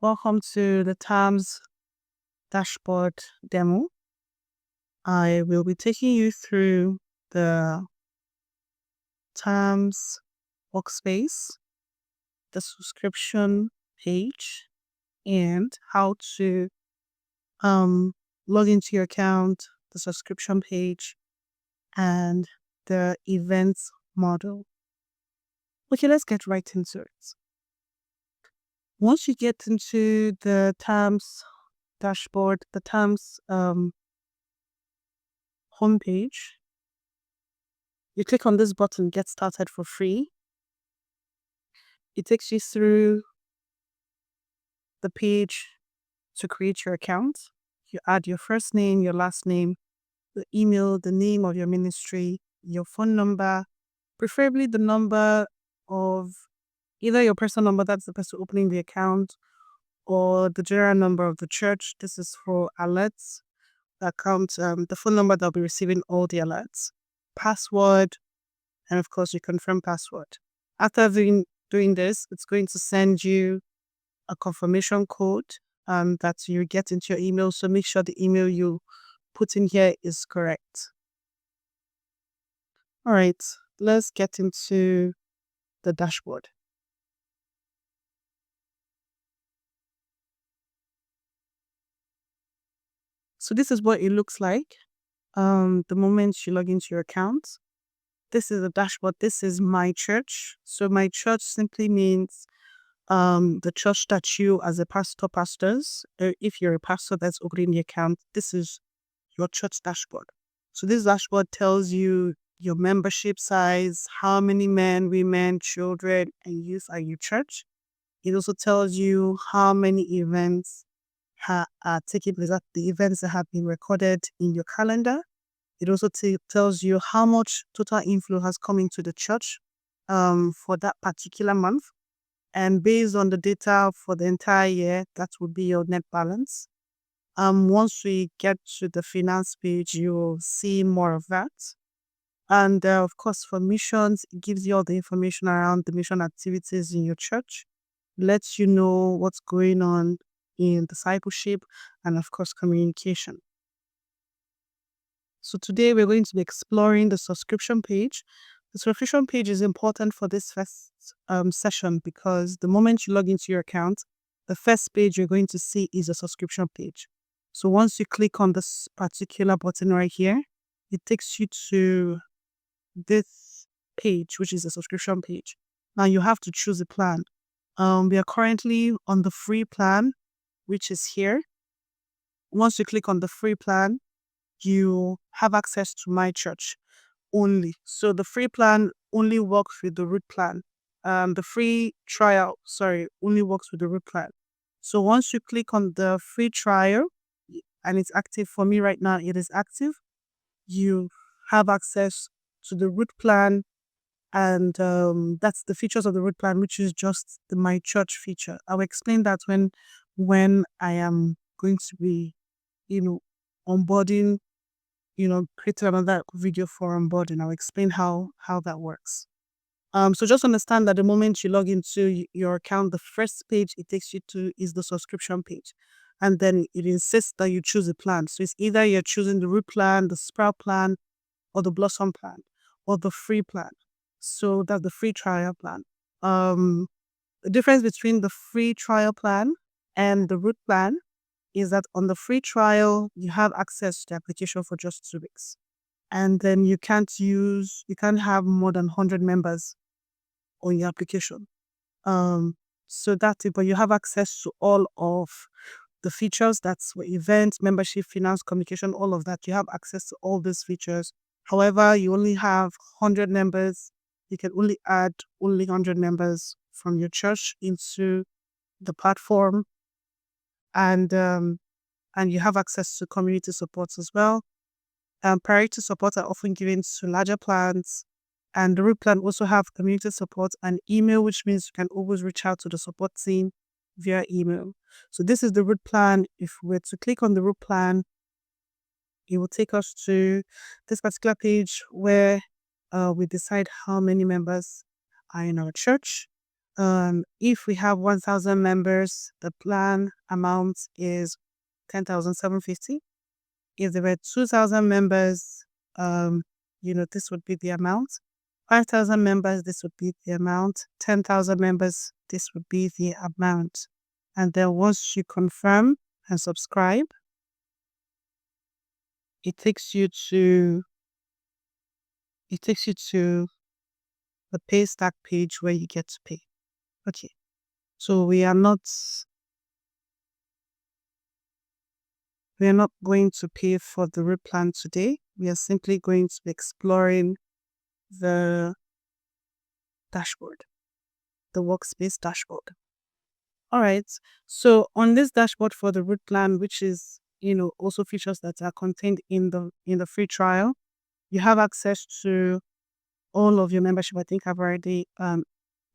Welcome to the TAMS dashboard demo. I will be taking you through the TAMS workspace, the subscription page, and how to log into your account, the subscription page, and the events model. Okay, let's get right into it. Once you get into the TAMS dashboard, the TAMS homepage, you click on this button, Get Started for Free. It takes you through the page to create your account. You add your first name, your last name, the email, the name of your ministry, your phone number, preferably the number of either your personal number, that's the person opening the account, or the general number of the church. This is for alerts. The account, the phone number that'll be receiving all the alerts. Password, and of course, you confirm password. After doing this, it's going to send you a confirmation code that you get into your email. So make sure the email you put in here is correct. All right, let's get into the dashboard. So this is what it looks like the moment you log into your account. This is a dashboard. This is my church. So my church simply means the church that you as a pastor pastors. If you're a pastor that's opening the account, this is your church dashboard. So this dashboard tells you your membership size, how many men, women, children, and youth are your church. It also tells you how many events are taking place, the events that have been recorded in your calendar. It also tells you how much total inflow has come into the church for that particular month. And based on the data for the entire year, that would be your net balance. Once we get to the finance page, you'll see more of that. And of course, for missions, it gives you all the information around the mission activities in your church, lets you know what's going on in discipleship, and of course, communication. So today we're going to be exploring the subscription page. The subscription page is important for this first session because the moment you log into your account, the first page you're going to see is a subscription page. So once you click on this particular button right here, it takes you to this page, which is a subscription page. Now you have to choose a plan. We are currently on the free plan, which is here. Once you click on the free plan, you have access to my church only. So the free plan only works with the root plan. The free trial, only works with the root plan. So once you click on the free trial, and it's active for me right now, it is active, you have access to the root plan, and that's the features of the root plan, which is just the my church feature. I'll explain that when I am going to be, onboarding, create another video for onboarding. I'll explain how that works. So just understand that the moment you log into your account, the first page it takes you to is the subscription page. And then it insists that you choose a plan. So it's either you're choosing the root plan, the sprout plan, or the blossom plan, or the free plan. So that's the free trial plan. The difference between the free trial plan and the root plan is that on the free trial, you have access to the application for just 2 weeks. And then you can't have more than 100 members on your application. So that's it, but you have access to all of the features. That's for events, membership, finance, communication, all of that. You have access to all these features. However, you only have 100 members. You can only add 100 members from your church into the platform. And you have access to community supports as well. Priority support are often given to larger plans, and the root plan also have community support and email, which means you can always reach out to the support team via email. So this is the root plan. If we were to click on the root plan, it will take us to this particular page where we decide how many members are in our church. If we have 1,000 members, the plan amount is 10,750. If there were 2,000 members, this would be the amount. 5,000 members, this would be the amount. 10,000 members, this would be the amount. And then once you confirm and subscribe, it takes you to the pay stack page where you get to pay. Okay. So we are not going to pay for the route plan today. We are simply going to be exploring the dashboard, the workspace dashboard. All right. So on this dashboard for the route plan, which is, also features that are contained in the free trial, you have access to all of your membership. I think I've already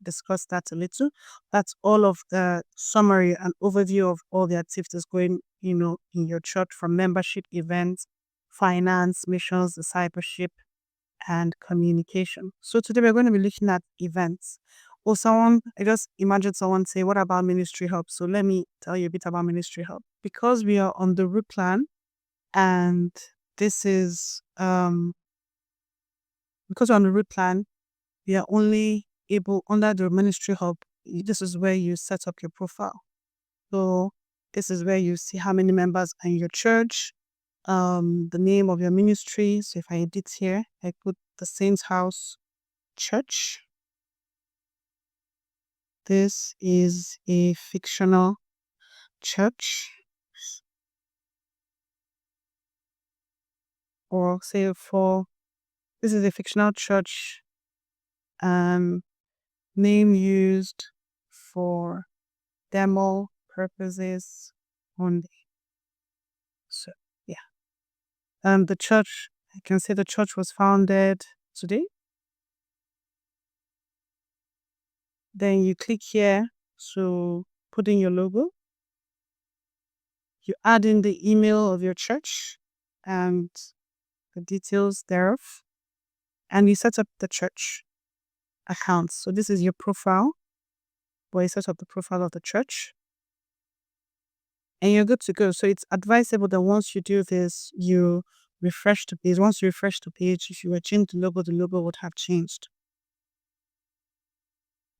discussed that a little. That's all of the summary and overview of all the activities going, in your church, from membership, events, finance, missions, discipleship, and communication. So today we're going to be looking at events. Or I just imagine someone say, what about Ministry Hub? So let me tell you a bit about Ministry Hub. Because we are on the route plan, and this is, because we're on the route plan, we are only able, under the Ministry Hub, this is where you set up your profile. So this is where you see how many members are in your church, the name of your ministry. So if I edit here, I put the Saints House Church. This is a fictional church. Or say this is a fictional church, name used for demo purposes only. So yeah. The church, I can say the church was founded today. Then you click here to put in your logo. You add in the email of your church and the details thereof, and you set up the church account. So this is your profile, where you set up the profile of the church, and you're good to go. So it's advisable that once you do this, you refresh the page. Once you refresh the page, if you were changing the logo would have changed.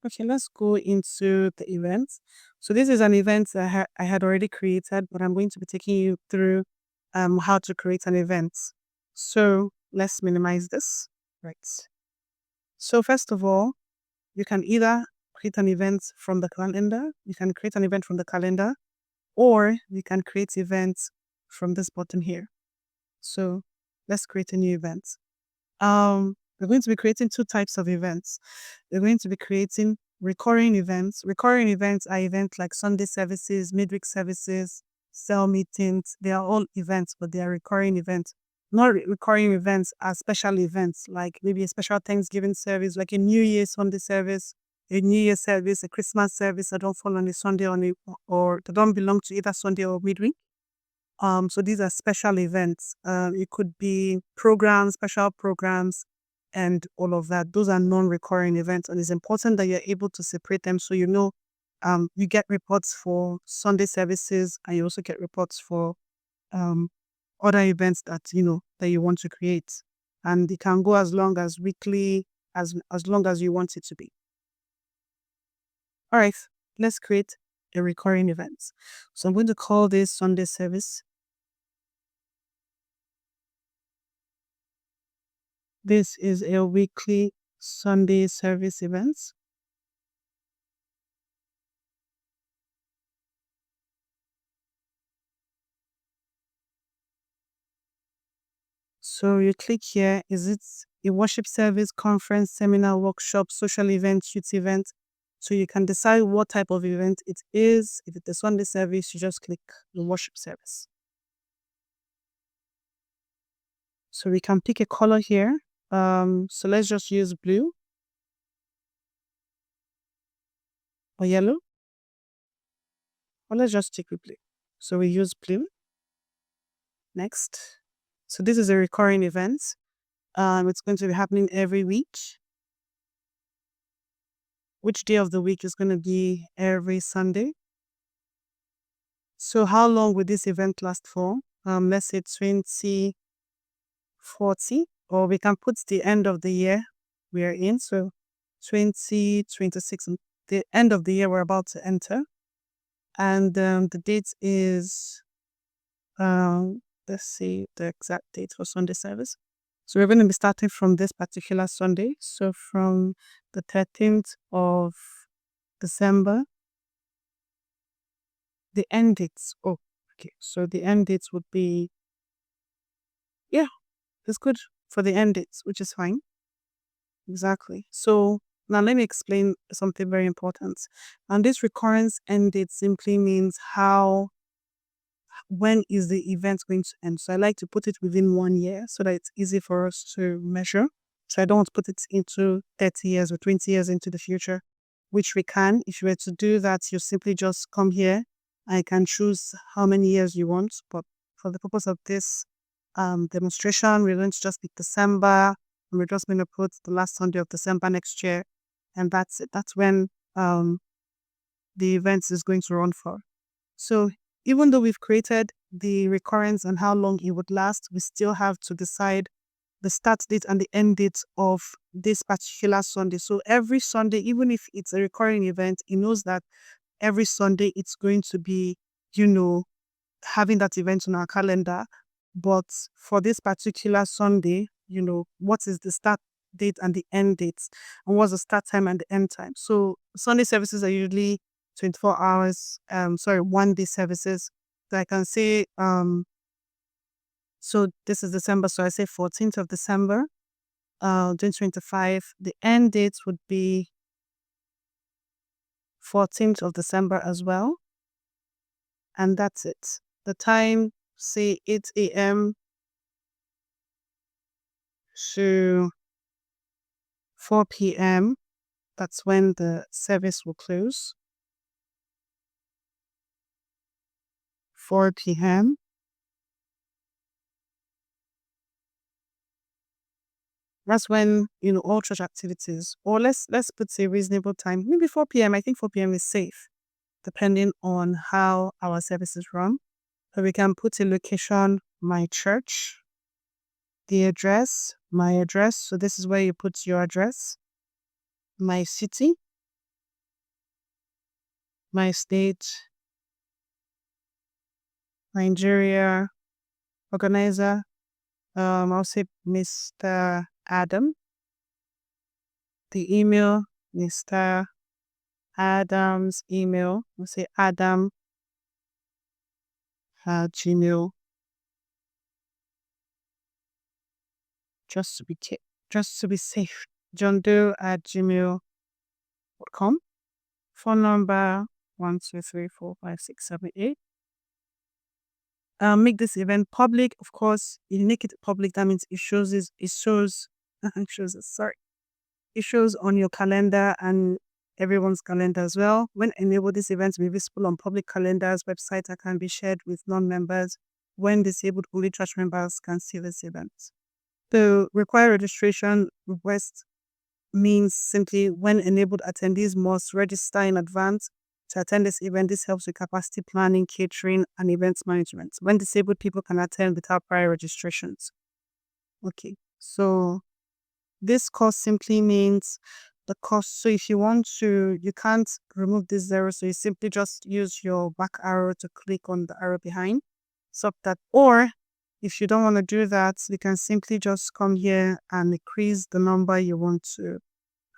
Okay, let's go into the events. So this is an event that I had already created, but I'm going to be taking you through how to create an event. So let's minimize this. Right. So first of all, you can either create an event from the calendar. You can create an event from the calendar, or you can create events from this button here. So let's create a new event. We're going to be creating two types of events. We're going to be creating recurring events. Recurring events are events like Sunday services, midweek services, cell meetings. They are all events, but they are recurring events. Not recurring events are special events, like maybe a special Thanksgiving service, like a New Year Sunday service, a New Year service, a Christmas service that don't fall on a Sunday or they don't belong to either Sunday or midweek. So these are special events. It could be programs, special programs, and all of that. Those are non-recurring events, and it's important that you're able to separate them so you know you get reports for Sunday services, and you also get reports for other events that you want to create. And it can go as long as weekly, as long as you want it to be. All right, let's create a recurring event. So I'm going to call this Sunday service. This is a weekly Sunday service event. So you click here. Is it a worship service, conference, seminar, workshop, social event, youth event? So you can decide what type of event it is. If it's a Sunday service, you just click the worship service. So we can pick a color here. So let's just use blue or yellow. Or let's just stick with blue. So we use blue. Next. So this is a recurring event. It's going to be happening every week. which day of the week is going to be every Sunday. So how long will this event last for? Let's say 2040, or we can put the end of the year we are in. So 2026, the end of the year we're about to enter. And the date is, let's see the exact date for Sunday service. So we're going to be starting from this particular Sunday. So from the 13th of December, the end dates. Oh, okay. So the end dates would be, yeah, it's good for the end dates, which is fine. Exactly. So now let me explain something very important. And this recurrence end date simply means when is the event going to end. So I like to put it within 1 year so that it's easy for us to measure. So I don't want to put it into 30 years or 20 years into the future, which we can. If you were to do that, you simply just come here. I can choose how many years you want, but for the purpose of this demonstration, we're going to just pick December, and we're just going to put the last Sunday of December next year, and that's it. That's when the event is going to run for. So even though we've created the recurrence and how long it would last, we still have to decide the start date and the end date of this particular Sunday. So every Sunday, even if it's a recurring event, it knows that every Sunday it's going to be, having that event on our calendar. But for this particular Sunday, what is the start date and the end dates, and what's the start time and the end time. So Sunday services are usually 24 hours, 1 day services. So I can say, so this is December, so I say 14th of December, 2025. The end dates would be 14th of December as well. And that's it. The time, say 8 a.m. to 4 p.m. That's when the service will close. 4 p.m. That's when, all church activities, or let's put a reasonable time, maybe 4 p.m. I think 4 p.m. is safe, depending on how our services run. So we can put a location, my church, the address, my address. So this is where you put your address, my city, my state, Nigeria, organizer, I'll say Mr. Adam, the email, Mr. Adam's email, we'll say Adam at Gmail, just to be safe, johndoe@gmail.com. Phone number 1234567 Make this event public. Of course, if you make it public, that means it shows it shows on your calendar and everyone's calendar as well. When enabled, this event will be visible on public calendars, websites that can be shared with non-members. When disabled, only church members can see this event. The required registration request means simply when enabled, attendees must register in advance to attend this event. This helps with capacity planning, catering, and events management. When disabled, people can attend without prior registrations. Okay, so this cost simply means the cost. So if you want to, you can't remove this zero. So you simply just use your back arrow to click on the arrow behind. Stop that. Or if you don't want to do that, you can simply just come here and increase the number you want to.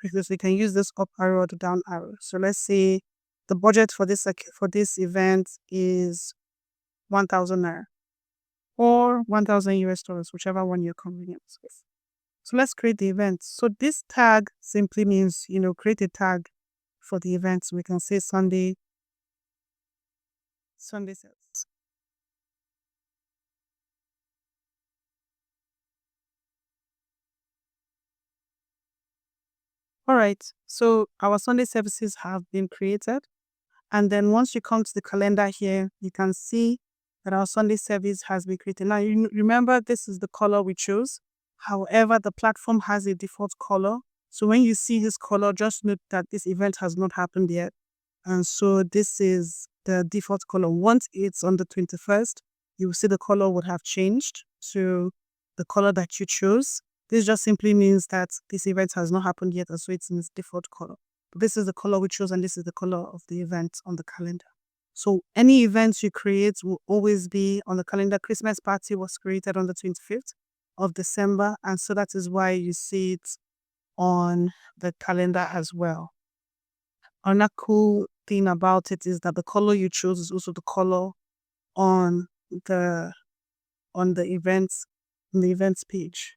Because we can use this up arrow or the down arrow. So let's say the budget for this event is 1,000 naira or 1,000 US dollars, whichever one you're convenient with. So let's create the event. So this tag simply means, create a tag for the event. So we can say Sunday sales. All right. So our Sunday services have been created. And then once you come to the calendar here, you can see that our Sunday service has been created. Now, you remember this is the color we chose. However, the platform has a default color. So when you see this color, just note that this event has not happened yet. And so this is the default color. Once it's on the 21st, you will see the color would have changed to the color that you chose. This just simply means that this event has not happened yet, and so it's in its default color. But this is the color we chose, and this is the color of the event on the calendar. So any events you create will always be on the calendar. Christmas party was created on the 25th of December, and so that is why you see it on the calendar as well. Another cool thing about it is that the color you chose is also the color on the on the events page.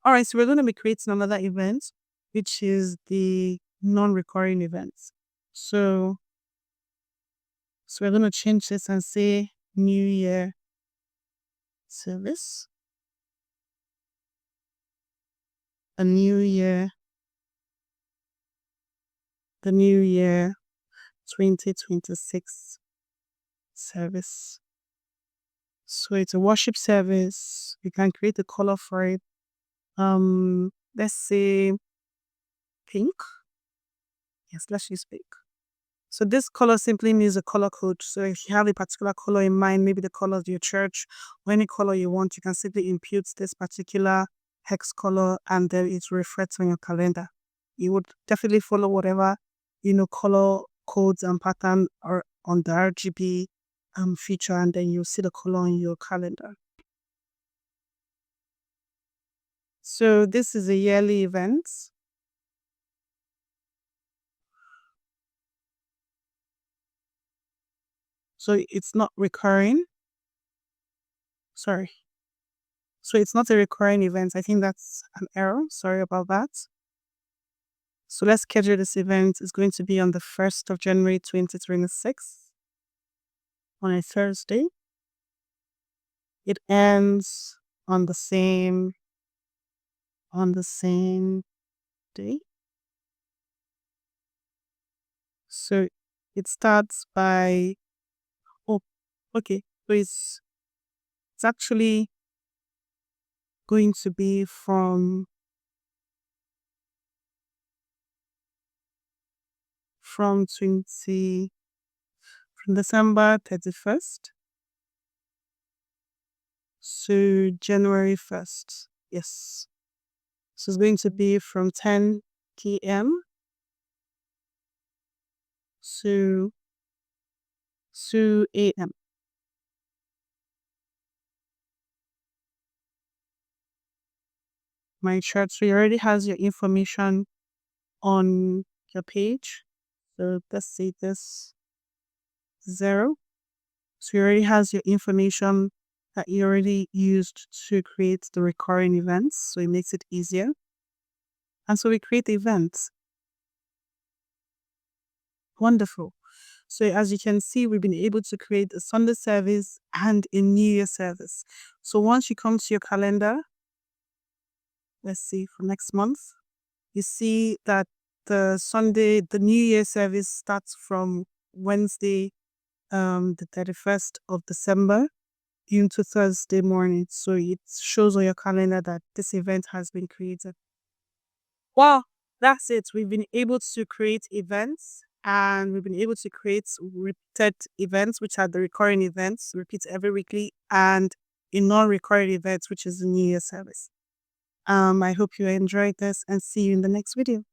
All right, so we're going to be creating another event, which is the non-recurring events. So we're going to change this and say New Year service, the New Year 2026 service. So it's a worship service. You can create a color for it. Let's say pink. Yes, let's use pink. So this color simply means a color code. So if you have a particular color in mind, maybe the color of your church or any color you want, you can simply impute this particular hex color and then it reflects on your calendar. You would definitely follow whatever, color codes and pattern are on the RGB feature, and then you'll see the color on your calendar. So this is a yearly event. So it's not recurring. Sorry. So it's not a recurring event. I think that's an error. Sorry about that. So let's schedule this event. It's going to be on the 1st of January 2026 on a Thursday. It ends on the same day. So it starts by okay. So it's actually going to be from December 31st to January 1st. Yes. So it's going to be from 10 p.m. to 2 a.m. My chart. So it already has your information on your page. So let's say this 0. So it already has your information that you already used to create the recurring events. So it makes it easier. And so we create events. Wonderful. So as you can see, we've been able to create a Sunday service and a New Year service. So once you come to your calendar, let's see, for next month, you see that the New Year service starts from Wednesday, the 31st of December into Thursday morning. So it shows on your calendar that this event has been created. Wow, that's it. We've been able to create events and we've been able to create repeated events, which are the recurring events, repeat every weekly, and a non-recurring events, which is the New Year service. I hope you enjoyed this and see you in the next video.